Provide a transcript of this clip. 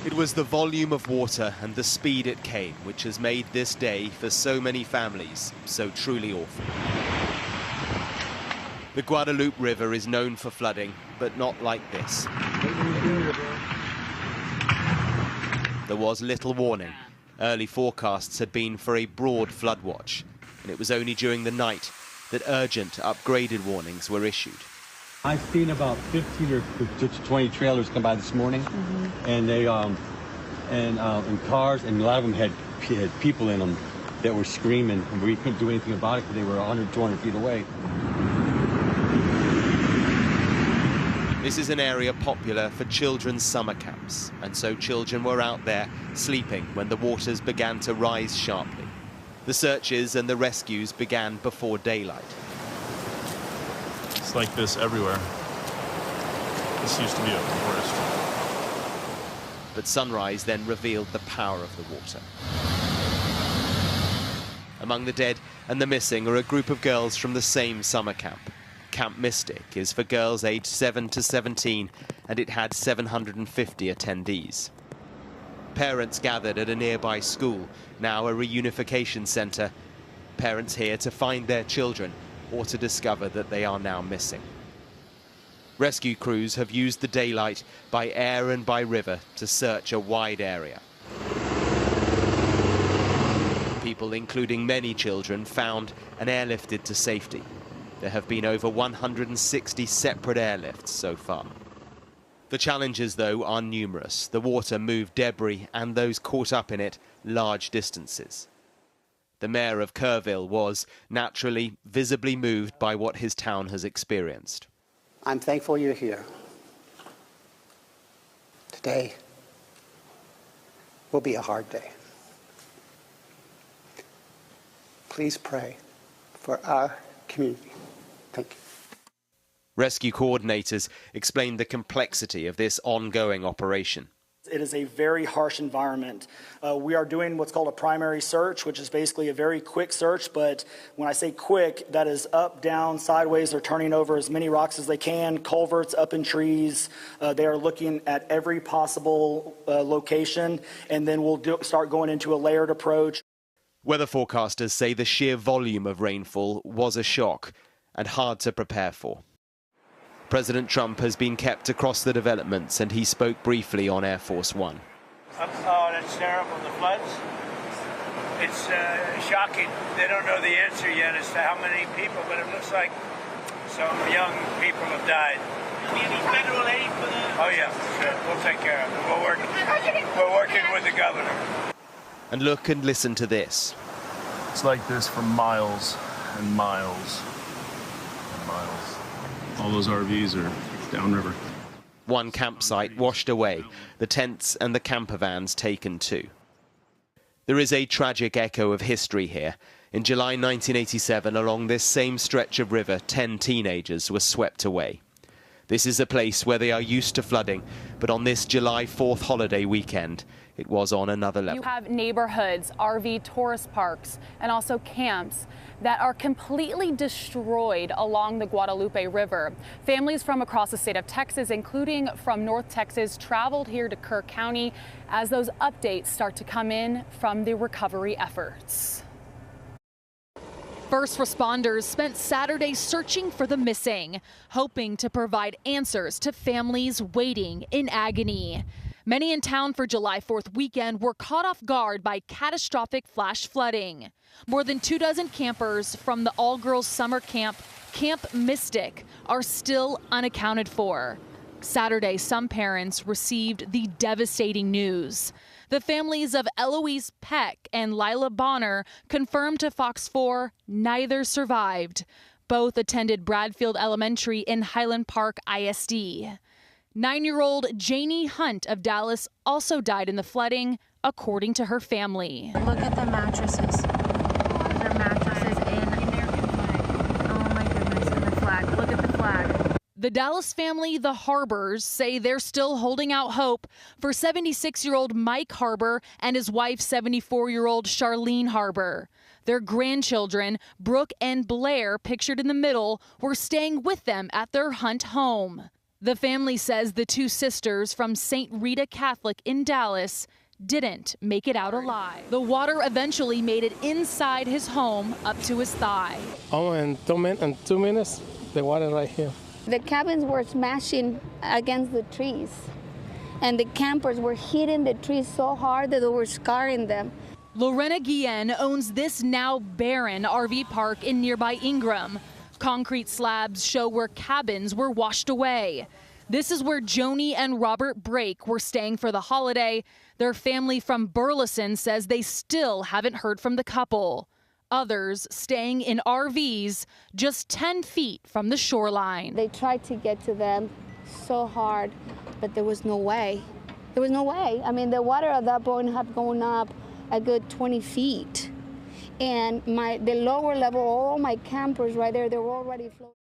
It was the volume of water and the speed it came which has made this day for so many families so truly awful. The Guadalupe River is known for flooding, but not like this. There was little warning. Early forecasts had been for a broad flood watch, and it was only during the night that urgent upgraded warnings were issued. I've seen about 15 or 20 trailers come by this morning, and they in cars, and a lot of them had people in them that were screaming, and we couldn't do anything about it because they were 100, 200 feet away. This is an area popular for children's summer camps, and so children were out there sleeping when the waters began to rise sharply. The searches and the rescues began before daylight. It's like this everywhere. This used to be a forest. But sunrise then revealed the power of the water. Among the dead and the missing are a group of girls from the same summer camp. Camp Mystic is for girls aged 7 to 17, and it had 750 attendees. Parents gathered at a nearby school, now a reunification centre. Parents here to find their children or to discover that they are now missing. Rescue crews have used the daylight by air and by river to search a wide area. People, including many children, found and airlifted to safety. There have been over 160 separate airlifts so far. The challenges, though, are numerous. The water moved debris and those caught up in it large distances. The mayor of Kerrville was, naturally, visibly moved by what his town has experienced. I'm thankful you're here. Today will be a hard day. Please pray for our community. Thank you. Rescue coordinators explained the complexity of this ongoing operation. It is a very harsh environment. We are doing what's called a primary search, which is basically a very quick search. But when I say quick, that is up, down, sideways. They're turning over as many rocks as they can, culverts, up in trees. They are looking at every possible location, and then we'll start going into a layered approach. Weather forecasters say the sheer volume of rainfall was a shock and hard to prepare for. President Trump has been kept across the developments, and he spoke briefly on Air Force One. Oh, that's terrible, the floods. It's shocking. They don't know the answer yet as to how many people, but it looks like some young people have died. Any federal aid for the... Oh, yeah, sure. We'll take care of it. We're working with the governor. And look and listen to this. It's like this for miles and miles and miles. All those RVs are downriver. One campsite washed away, the tents and the camper vans taken too. There is a tragic echo of history here. In July 1987, along this same stretch of river, 10 teenagers were swept away. This is a place where they are used to flooding, but on this July 4th holiday weekend, it was on another level. You have neighborhoods, RV tourist parks, and also camps that are completely destroyed along the Guadalupe River. Families from across the state of Texas, including from North Texas, traveled here to Kerr County as those updates start to come in from the recovery efforts. First responders spent Saturday searching for the missing, hoping to provide answers to families waiting in agony. Many in town for July 4th weekend were caught off guard by catastrophic flash flooding. More than 24 campers from the all-girls summer camp, Camp Mystic, are still unaccounted for. Saturday, some parents received the devastating news. The families of Eloise Peck and Lila Bonner confirmed to Fox 4 neither survived. Both attended Bradfield Elementary in Highland Park ISD. 9-year-old Janie Hunt of Dallas also died in the flooding, according to her family. Look at the mattresses. There are mattresses in the American flag. Oh my goodness, and the flag. Look at the flag. The Dallas family, the Harbors, say they're still holding out hope for 76-year-old Mike Harbor and his wife, 74-year-old Charlene Harbor. Their grandchildren, Brooke and Blair, pictured in the middle, were staying with them at their Hunt home. The family says the two sisters from St. Rita Catholic in Dallas didn't make it out alive. The water eventually made it inside his home up to his thigh. Oh, in 2 minutes, the water right here. The cabins were smashing against the trees, and the campers were hitting the trees so hard that they were scarring them. Lorena Guillen owns this now barren RV park in nearby Ingram. Concrete slabs show where cabins were washed away. This is where Joni and Robert Brake were staying for the holiday. Their family from Burleson says they still haven't heard from the couple. Others staying in RVs just 10 feet from the shoreline. They tried to get to them so hard, but there was no way. There was no way. I mean, the water at that point had gone up a good 20 feet. And the lower level, all my campers right there, they were already floating.